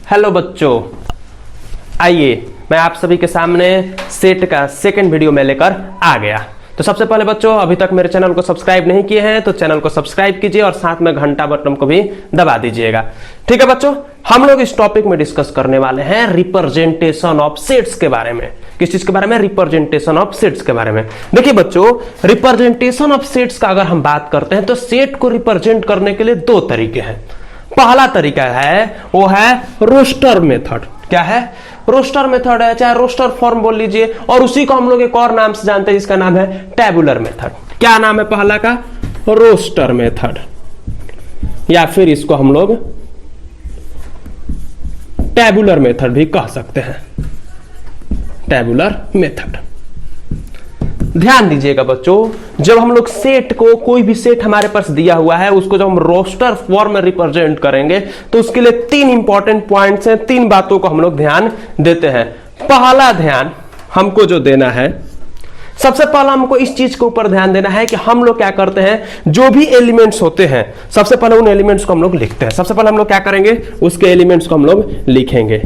Hello बच्चों, आइए मैं आप सभी के सामने सेट का सेकंड वीडियो में लेकर आ गया। तो सबसे पहले बच्चों, अभी तक मेरे चैनल को सब्सक्राइब नहीं किए हैं तो चैनल को सब्सक्राइब कीजिए और साथ में घंटा बटन को भी दबा दीजिएगा। ठीक है बच्चों, हम लोग इस टॉपिक में डिस्कस करने वाले हैं रिप्रेजेंटेशन ऑफ सेट्स के बारे में। किस चीज के बारे में? रिप्रेजेंटेशन ऑफ सेट्स के बारे में। देखिए बच्चों, रिप्रेजेंटेशन ऑफ सेट्स का अगर हम बात करते हैं तो सेट को रिप्रेजेंट करने के लिए दो तरीके हैं। पहला तरीका है वो है रोस्टर मेथड। क्या है? रोस्टर मेथड है, चाहे रोस्टर फॉर्म बोल लीजिए, और उसी को हम लोग एक और नाम से जानते हैं जिसका नाम है टेबुलर मेथड। क्या नाम है पहला का? रोस्टर मेथड, या फिर इसको हम लोग टेबुलर मेथड भी कह सकते हैं। Tabular method. ध्यान दीजिएगा बच्चों, जब हम लोग सेट को, कोई भी सेट हमारे पास दिया हुआ है, उसको जब हम रोस्टर फॉर्म में रिप्रेजेंट करेंगे तो उसके लिए तीन इंपॉर्टेंट पॉइंट्स हैं, तीन बातों को हम लोग ध्यान देते हैं। पहला ध्यान हमको जो देना है, सबसे पहला हमको इस चीज के ऊपर ध्यान देना है कि हम लोग क्या करते हैं, जो भी एलिमेंट्स होते हैं सबसे पहले उन एलिमेंट्स को हम लोग लिखते हैं। सबसे पहले हम लोग क्या करेंगे, उसके एलिमेंट्स को हम लोग लिखेंगे।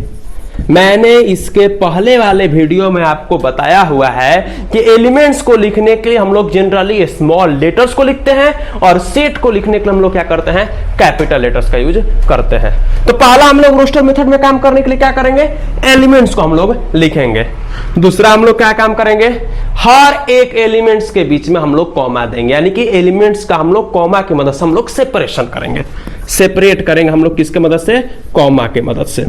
मैंने इसके पहले वाले वीडियो में आपको बताया हुआ है कि एलिमेंट्स को लिखने के लिए हम लोग जनरली स्मॉल लेटर्स को लिखते हैं और सेट को लिखने के लिए हम लोग क्या करते हैं, कैपिटल लेटर्स का यूज करते हैं। तो पहला हम लोग रोस्टर मेथड में काम करने के लिए क्या करेंगे, एलिमेंट्स को हम लोग लिखेंगे। दूसरा हम लोग क्या काम करेंगे, हर एक एलिमेंट्स के बीच में हम लोग कॉमा देंगे, यानी कि एलिमेंट्स का हम लोग कॉमा की मदद से हम लोग सेपरेशन करेंगे। सेपरेट करेंगे हम लोग किसके मदद से? कॉमा के मदद से।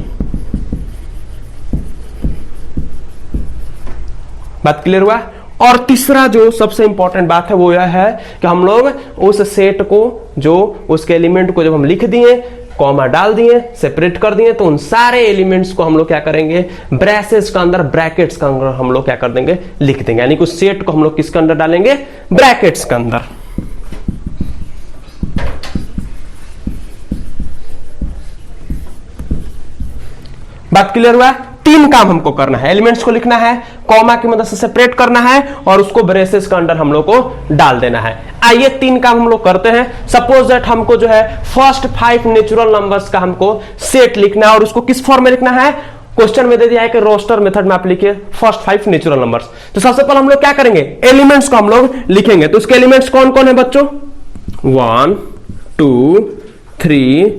बात क्लियर हुआ? और तीसरा जो सबसे इंपॉर्टेंट बात है वो यह है कि हम लोग उस सेट को, जो उसके एलिमेंट को जब हम लिख दिए, कॉमा डाल दिए, सेपरेट कर दिए, तो उन सारे एलिमेंट्स को हम लोग क्या करेंगे, ब्रैसेस का अंदर, ब्रैकेट्स का अंदर हम लोग क्या कर देंगे, लिख देंगे। यानी कि उस सेट को हम लोग किसके अंदर डालेंगे, ब्रैकेट्स के अंदर। बात क्लियर हुआ? तीन काम हमको करना है, एलिमेंट्स को लिखना है, कॉमा की मदद से सेपरेट करना है और उसको ब्रेसेस के अंदर हम लोग को डाल देना है। आइए तीन काम हम लोग करते हैं। सपोज दैट हमको जो है फर्स्ट 5 नेचुरल नंबर्स का हमको सेट लिखना है और उसको किस फॉर्म में लिखना है, क्वेश्चन में दे दिया है कि रोस्टर मेथड में आप लिखिए फर्स्ट 5 नेचुरल नंबर्स। तो सबसे पहले हम लोग क्या करेंगे, एलिमेंट्स को हम लोग लिखेंगे। तो उसके एलिमेंट्स कौन कौन है बच्चों? 1 2 3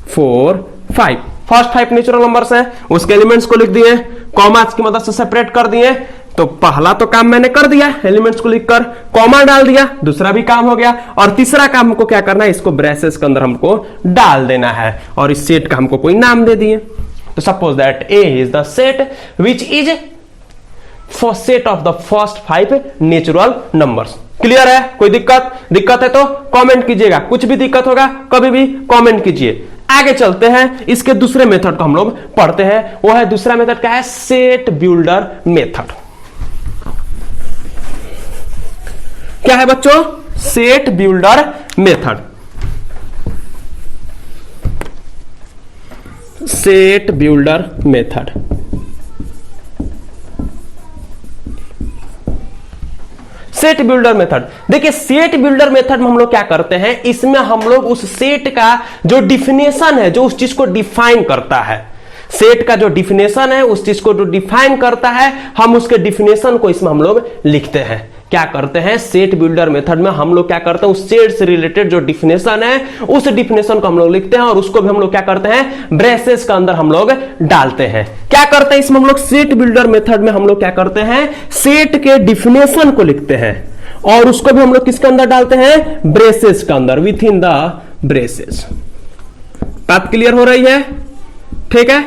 4 5। फर्स्ट 5 नेचुरल नंबर्स हैं, उसके एलिमेंट्स को लिख दिए, कॉमास की मदद से सेपरेट कर दिए। तो पहला तो काम मैंने कर दिया, एलिमेंट्स को लिखकर कॉमा डाल दिया, दूसरा भी काम हो गया। और तीसरा काम हमको क्या करना है, इसको ब्रेसेस के अंदर हमको डाल देना है और इस सेट का हमको कोई नाम दे दिए। तो suppose that A is the set which is for set of the first 5 natural numbers. Clear है? कोई दिक्कत है तो कमेंट कीजिएगा, कुछ भी दिक्कत होगा कभी भी कमेंट कीजिए। आगे चलते हैं, इसके दूसरे मेथड को हम लोग पढ़ते हैं। वो है, दूसरा मेथड क्या है, सेट बिल्डर मेथड। क्या है बच्चों? Set builder method. Set builder method. Set builder method, देखिए सेट बिल्डर मेथड में हम लोग क्या करते हैं, इसमें हम लोग उस सेट का जो डिफिनेशन है, जो उस चीज को डिफाइन करता है, सेट का जो डिफिनेशन है, उस चीज को जो डिफाइन करता है, हम उसके डिफिनेशन को इसमें हम लोग लिखते हैं। क्या करते हैं, सेट बिल्डर मेथड में हम लोग क्या करते हैं, उस सेट से रिलेटेड जो डिफिनेशन है, उस डिफिनेशन को हम लोग लिखते हैं और उसको भी हम लोग क्या करते हैं, ब्रेसेस के अंदर हम लोग डालते हैं। क्या करते हैं इसमें हम लोग, सेट बिल्डर मेथड में हम लोग क्या करते हैं, सेट के डिफिनेशन को लिखते हैं और उसको भी हम लोग किसके अंदर डालते हैं, ब्रेसेस के अंदर, विथ इन द ब्रेसेस। बात क्लियर हो रही है? ठीक है।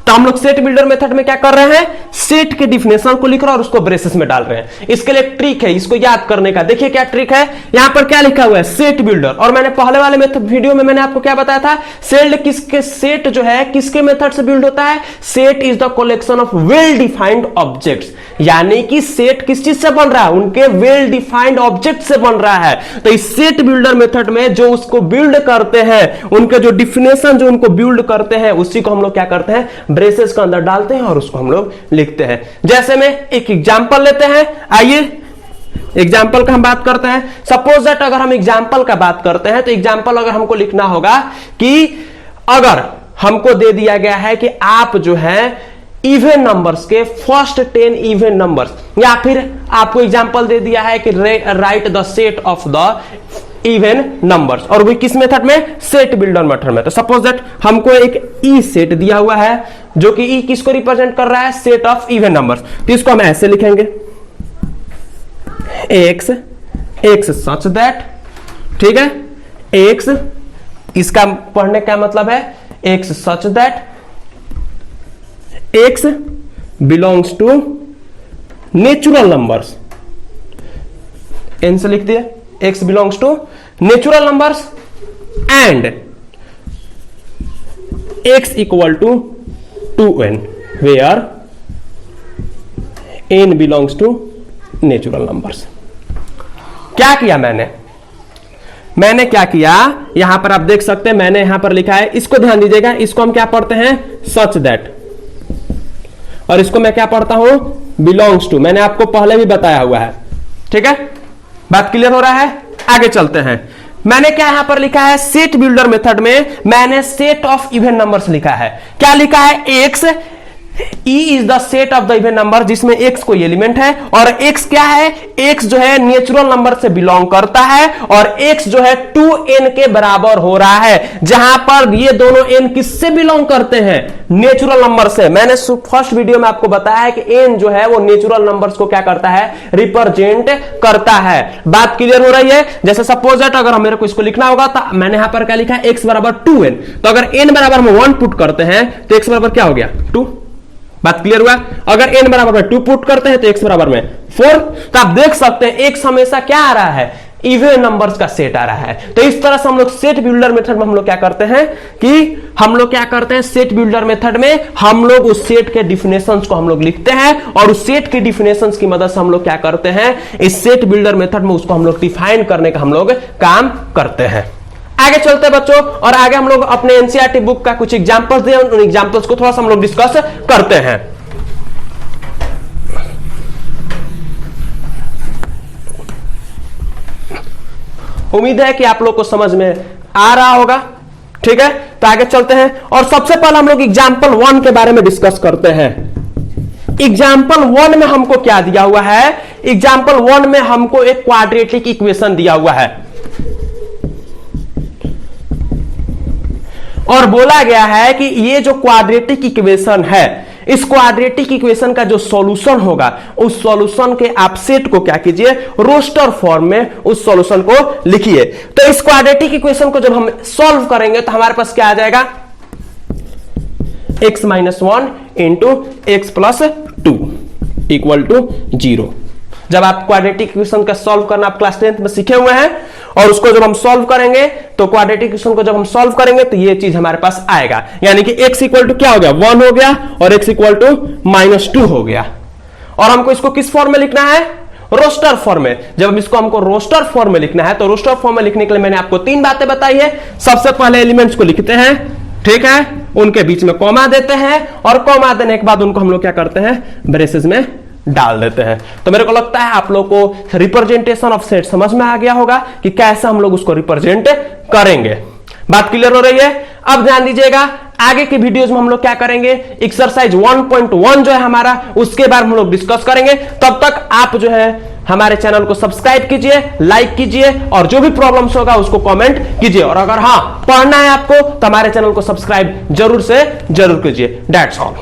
तो हम लोग सेट बिल्डर मेथड में क्या कर रहे हैं, सेट के डिफिनेशन को लिख रहे हैं और उसको ब्रेसेस में डाल रहे हैं। इसके लिए एक ट्रिक है, इसको याद करने का। देखिए क्या ट्रिक है, यहां पर क्या लिखा हुआ है, सेट बिल्डर। और मैंने पहले वाले वीडियो में मैंने आपको क्या बताया था, सेट जो है किसके मेथड से बिल्ड होता है, set is the collection of well defined objects. यानी कि सेट किस चीज से बन रहा है, उनके वेल डिफाइंड ऑब्जेक्ट से बन रहा है। तो इस सेट बिल्डर मेथड में जो उसको बिल्ड करते हैं, उनके जो डिफिनेशन जो उनको बिल्ड करते हैं, उसी को हम लोग क्या करते हैं, ब्रेसेस के अंदर डालते हैं और उसको हम लोग लिखते हैं। जैसे में एक एग्जांपल लेते हैं, आइए एग्जाम्पल का हम बात करते हैं। सपोज दैट अगर हम एग्जाम्पल का बात करते हैं तो एग्जाम्पल अगर हमको लिखना होगा कि अगर हमको दे दिया गया है कि आप जो है इवन नंबर्स के फर्स्ट 10 इवन नंबर्स, या फिर आपको एग्जांपल दे दिया है कि right the set of the even numbers, और वो किस मेथड में, सेट बिल्डर मेथड में। तो सपोज दैट हमको एक ई सेट दिया हुआ है जो कि ई किसको रिप्रेजेंट कर रहा है, सेट ऑफ इवन नंबर्स। तो इसको हम ऐसे लिखेंगे एक्स एक्स सच दैट, ठीक है, एक्स, इसका पढ़ने का मतलब है x such that x belongs to natural numbers, n से लिख दिया, x belongs to natural numbers and x equal to 2n where n belongs to natural numbers. क्या किया मैंने क्या किया, यहां पर आप देख सकते हैं मैंने यहां पर लिखा है, इसको ध्यान दीजिएगा, इसको हम क्या पढ़ते हैं, सच दैट, और इसको मैं क्या पढ़ता हूं, बिलोंग्स टू। मैंने आपको पहले भी बताया हुआ है, ठीक है, बात क्लियर हो रहा है। आगे चलते हैं। मैंने क्या यहां पर लिखा है, सेट बिल्डर मेथड में मैंने सेट ऑफ इवन नंबर्स लिखा है। क्या लिखा है, x, E is the set of the even number, जिसमें x कोई एलिमेंट है, और x क्या है, x जो है नेचुरल नंबर से बिलोंग करता है, और x जो है 2n के बराबर हो रहा है, जहां पर ये दोनों n किससे बिलोंग करते हैं, नेचुरल नंबर से। मैंने फर्स्ट वीडियो में आपको बताया है कि n जो है वो नेचुरल नंबर्स को क्या करता है, रिप्रेजेंट करता है। बात क्लियर हो रही है। जैसे सपोज दैट अगर मेरे को इसको लिखना होगा तो मैंने यहां पर क्या लिखा है, x बराबर 2n, तो अगर n बराबर हम 1 पुट करते हैं तो x बराबर क्या हो गया, 2। बात क्लियर हुआ। अगर n बराबर में 2 पुट करते हैं तो x बराबर में 4। तो आप देख सकते हैं x हमेशा क्या आ रहा है, इवन नंबर्स का सेट आ रहा है। तो इस तरह से हम लोग सेट बिल्डर मेथड में हम लोग क्या करते हैं कि हम लोग क्या करते हैं, सेट बिल्डर मेथड में हम लोग उस सेट के डिफिनेशंस को हम लोग लिखते हैं, और उस सेट के डिफिनेशंस की मदद से हम लोग क्या करते हैं, इस सेट बिल्डर मेथड में उसको हम लोग डिफाइन करने का हम लोग काम करते हैं। आगे चलते हैं बच्चों, और आगे हम लोग अपने एनसीईआरटी बुक का कुछ एग्जांपल्स दिए, उन एग्जांपल्स को थोड़ा सा हम लोग डिस्कस करते हैं। उम्मीद है कि आप लोग को समझ में आ रहा होगा, ठीक है। तो आगे चलते हैं, और सबसे पहले हम लोग एग्जांपल 1 के बारे में डिस्कस करते हैं। एग्जांपल 1 में हमको क्या दिया हुआ है, एग्जांपल 1 में हमको एक क्वाड्रेटिक इक्वेशन दिया हुआ है, और बोला गया है कि ये जो क्वाड्रेटिक इक्वेशन है, इस क्वाड्रेटिक इक्वेशन का जो सॉल्यूशन होगा, उस सॉल्यूशन के आप सेट को क्या कीजिए, रोस्टर फॉर्म में उस सॉल्यूशन को लिखिए। तो इस क्वाड्रेटिक इक्वेशन को जब हम सॉल्व करेंगे तो हमारे पास क्या आ जाएगा, x - 1 into X plus 2 equal to 0। जब आप क्वाड्रेटिक इक्वेशन का सॉल्व करना आप क्लास 10th में सीखे हुए हैं, और उसको जब हम सॉल्व करेंगे तो क्वाड्रेटिक इक्वेशन को जब हम सॉल्व करेंगे तो ये चीज हमारे पास आएगा, यानी कि x इक्वल टू क्या हो गया, 1 हो गया, और x इक्वल टू -2 हो गया। और हमको इसको किस फॉर्म में लिखना है, रोस्टर फॉर्म में। जब इसको हमको रोस्टर फॉर्म में लिखना है तो रोस्टर फॉर्म में लिखने के लिए मैंने आपको 3 बातें बताई है। सबसे पहले एलिमेंट्स को लिखते हैं, ठीक है, उनके बीच में कॉमा देते हैं, और कॉमा देने के बाद उनको हम लोग क्या करते हैं, ब्रेसेस में डाल देते हैं। तो मेरे को लगता है आप लोग को रिप्रेजेंटेशन ऑफ सेट समझ में आ गया होगा कि कैसे हम लोग उसको रिप्रेजेंट करेंगे। बात क्लियर हो रही है। अब ध्यान दीजिएगा, आगे के वीडियोस में हम लोग क्या करेंगे, एक्सरसाइज 1.1 जो है हमारा, उसके बारे में हम लोग डिस्कस करेंगे। तब तक आप जो है हमारे चैनल को सब्सक्राइब कीजिए, लाइक कीजिए, और जो भी प्रॉब्लम्स होगा उसको कमेंट कीजिए। और अगर हाँ पढ़ना है आपको तो हमारे चैनल को सब्सक्राइब जरूर से जरूर कीजिए। That's all.